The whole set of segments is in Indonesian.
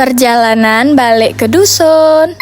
Perjalanan balik ke dusun.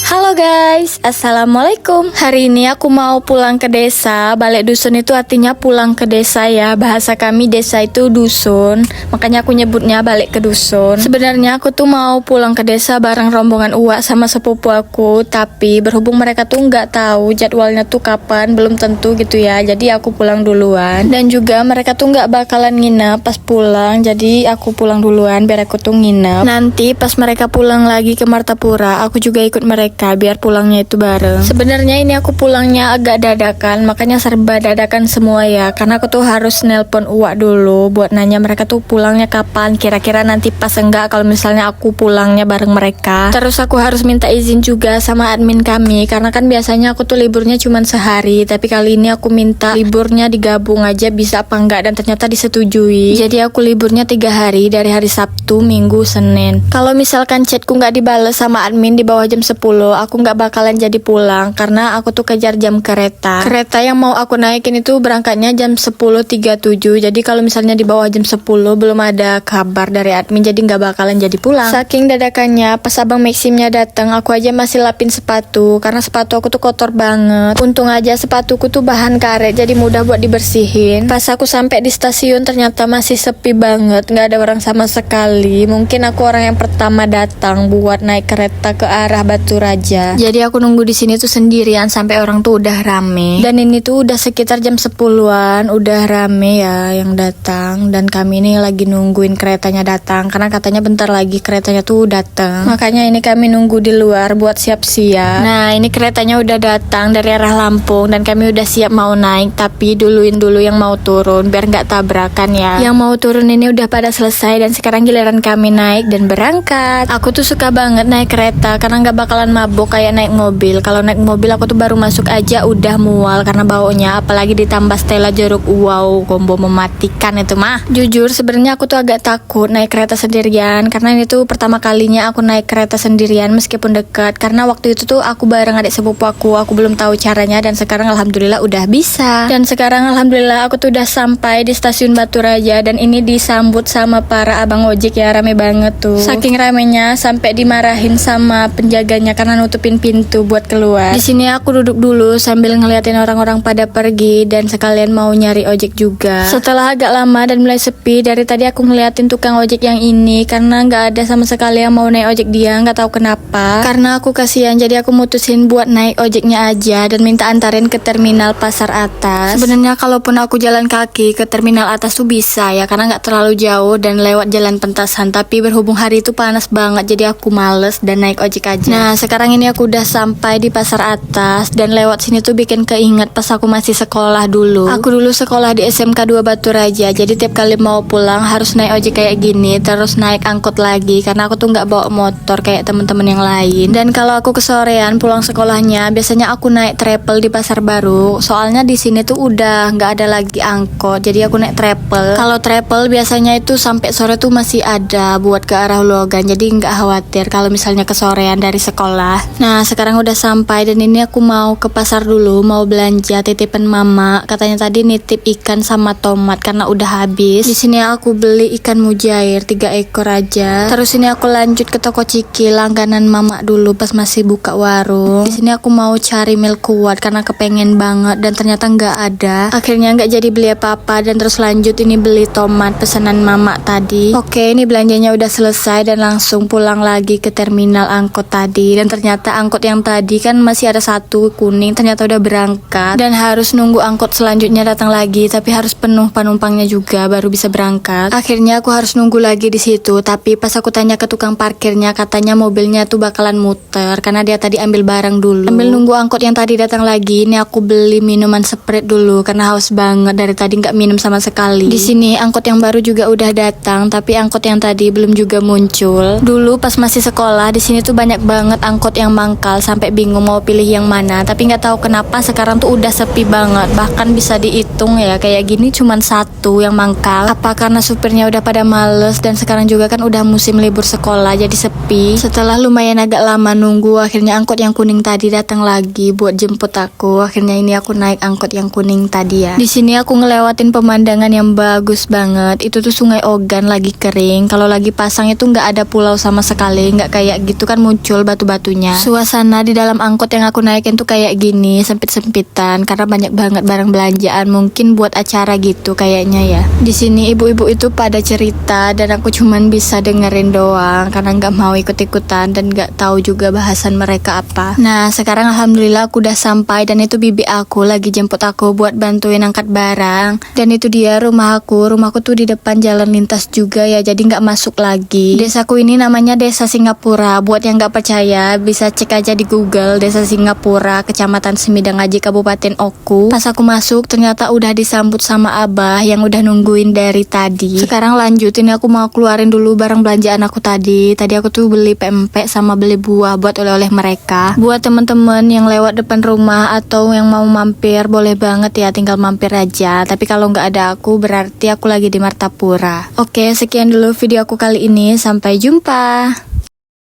Halo guys, assalamualaikum. Hari ini aku mau pulang ke desa. Balik dusun itu artinya pulang ke desa ya. Bahasa kami desa itu dusun, makanya aku nyebutnya balik ke dusun. Sebenarnya aku tuh mau pulang ke desa bareng rombongan uak sama sepupu aku, tapi berhubung mereka tuh nggak tahu jadwalnya tuh kapan, belum tentu gitu ya. Jadi aku pulang duluan. Dan juga mereka tuh nggak bakalan nginep pas pulang, jadi aku pulang duluan biar aku tuh nginep. Nanti pas mereka pulang lagi ke Martapura, aku juga ikut mereka biar pulangnya itu bareng. Sebenarnya ini aku pulangnya agak dadakan, makanya serba dadakan semua ya. Karena aku tuh harus nelpon uak dulu buat nanya mereka tuh pulangnya kapan. Kira-kira nanti pas enggak kalau misalnya aku pulangnya bareng mereka. Terus aku harus minta izin juga sama admin kami, karena kan biasanya aku tuh liburnya cuma sehari, tapi kali ini aku minta liburnya digabung aja bisa apa enggak, dan ternyata disetujui. Jadi aku liburnya 3 hari, dari hari Sabtu, Minggu, Senin. Kalau misalkan chatku nggak dibales sama admin di bawah jam 10, aku nggak bakalan jadi pulang karena aku tuh kejar jam kereta. Kereta yang mau aku naikin itu berangkatnya jam 10.37. Jadi kalau misalnya di bawah jam 10 belum ada kabar dari admin, jadi nggak bakalan jadi pulang. Saking dadakannya, pas abang Maximnya datang, aku aja masih lapin sepatu karena sepatu aku tuh kotor banget. Untung aja sepatuku tuh bahan karet, jadi mudah buat dibersihin. Pas aku sampai di stasiun ternyata masih sepi banget, nggak ada orang sama sekali. Mungkin aku orang yang pertama datang buat naik kereta ke arah Batu Raja. Jadi aku nunggu di sini tuh sendirian sampai orang tuh udah rame. Dan ini tuh udah sekitar jam 10-an, udah rame ya yang datang. Dan kami ini lagi nungguin keretanya datang karena katanya bentar lagi keretanya tuh datang. Makanya ini kami nunggu di luar buat siap-siap. Nah, ini keretanya udah datang dari arah Lampung dan kami udah siap mau naik, tapi duluin dulu yang mau turun biar nggak tabrakan ya. Yang mau turun ini udah pada selesai dan sekarang giliran kami naik dan berangkat. Aku tuh suka banget naik kereta karena nggak bakalan mabuk kayak naik mobil. Kalau naik mobil aku tuh baru masuk aja udah mual karena baunya, apalagi ditambah Stella jeruk. Wow, combo mematikan itu mah. Jujur sebenarnya aku tuh agak takut naik kereta sendirian karena ini tuh pertama kalinya aku naik kereta sendirian meskipun dekat, karena waktu itu tuh aku bareng adik sepupu aku belum tahu caranya, dan sekarang alhamdulillah udah bisa. Dan sekarang alhamdulillah aku tuh udah sampai di stasiun Batu Raja dan ini disambut sama para abang ojek ya, rame banget tuh. Saking ramenya sampai dimarahin sama penjaganya karena nutupin pintu buat keluar. Di sini aku duduk dulu sambil ngeliatin orang-orang pada pergi dan sekalian mau nyari ojek juga. Setelah agak lama dan mulai sepi, dari tadi aku ngeliatin tukang ojek yang ini karena nggak ada sama sekali yang mau naik ojek dia, nggak tahu kenapa. Karena aku kasihan jadi aku mutusin buat naik ojeknya aja dan minta antarin ke terminal Pasar Atas. Sebenarnya kalaupun aku jalan kaki ke terminal atas tuh bisa ya karena nggak terlalu jauh dan lewat jalan pentasan, tapi berhubung hari itu panas banget jadi aku males dan naik ojek aja. Nah, sekarang ini aku udah sampai di Pasar Atas dan lewat sini tuh bikin keinget pas aku masih sekolah dulu. Aku dulu sekolah di SMK 2 Batu Raja, jadi tiap kali mau pulang harus naik ojek kayak gini, terus naik angkot lagi karena aku tuh nggak bawa motor kayak temen-temen yang lain. Dan kalau aku kesorean pulang sekolahnya, biasanya aku naik travel di Pasar Baru. Soalnya di sini tuh udah nggak ada lagi angkot, jadi aku naik travel. Kalau travel biasanya itu sampai sore tuh masih ada buat ke arah Logan, jadi nggak khawatir kalau misalnya kesorean dari sekolah. Nah, sekarang udah sampai dan ini aku mau ke pasar dulu, mau belanja titipan mama. Katanya tadi nitip ikan sama tomat karena udah habis. Di sini aku beli ikan mujair 3 ekor aja. Terus ini aku lanjut ke toko Ciki, langganan mama dulu pas masih buka warung. Di sini aku mau cari milk kuat karena kepengen banget dan ternyata nggak ada. Akhirnya nggak jadi beli apa-apa dan terus lanjut ini beli tomat pesanan mama tadi. Oke, ini belanjanya udah selesai dan langsung pulang lagi ke terminal angkot tadi. Dan ternyata angkot yang tadi kan masih ada satu kuning, ternyata udah berangkat dan harus nunggu angkot selanjutnya datang lagi, tapi harus penuh penumpangnya juga baru bisa berangkat. Akhirnya aku harus nunggu lagi di situ, tapi pas aku tanya ke tukang parkirnya katanya mobilnya tuh bakalan muter karena dia tadi ambil barang dulu. Ambil nunggu angkot yang tadi datang lagi, ini aku beli minuman Sprite dulu karena haus banget, dari tadi nggak minum sama sekali. Di sini angkot yang baru juga udah datang, tapi angkot yang tadi belum juga muncul. Dulu pas masih sekolah di sini tuh banyak banget angkot angkot yang mangkal sampai bingung mau pilih yang mana. Tapi nggak tahu kenapa sekarang tuh udah sepi banget. Bahkan bisa dihitung ya, kayak gini cuman satu yang mangkal. Apa karena supirnya udah pada males dan sekarang juga kan udah musim libur sekolah jadi sepi. Setelah lumayan agak lama nunggu, akhirnya angkot yang kuning tadi datang lagi buat jemput aku. Akhirnya ini aku naik angkot yang kuning tadi ya. Di sini aku ngelewatin pemandangan yang bagus banget. Itu tuh Sungai Ogan lagi kering. Kalau lagi pasang itu nggak ada pulau sama sekali, nggak kayak gitu kan muncul batu-batunya. Suasana di dalam angkot yang aku naikin tuh kayak gini, sempit-sempitan karena banyak banget barang belanjaan, mungkin buat acara gitu kayaknya ya. Di sini ibu-ibu itu pada cerita dan aku cuman bisa dengerin doang karena nggak mau ikut-ikutan dan nggak tahu juga bahasan mereka apa. Nah sekarang alhamdulillah aku udah sampai dan itu bibi aku lagi jemput aku buat bantuin angkat barang. Dan itu dia rumahku tuh di depan jalan lintas juga ya, jadi nggak masuk lagi. Desaku ini namanya Desa Singapura. Buat yang nggak percaya bisa cek aja di Google Desa Singapura, Kecamatan Semidang Aji, Kabupaten Oku. Pas aku masuk ternyata udah disambut sama abah yang udah nungguin dari tadi. Sekarang lanjut, ini aku mau keluarin dulu barang belanjaan aku tadi. Tadi aku tuh beli pempek sama beli buah buat oleh-oleh mereka. Buat temen-temen yang lewat depan rumah atau yang mau mampir boleh banget ya, tinggal mampir aja. Tapi kalau nggak ada aku berarti aku lagi di Martapura. Oke, sekian dulu video aku kali ini. Sampai jumpa.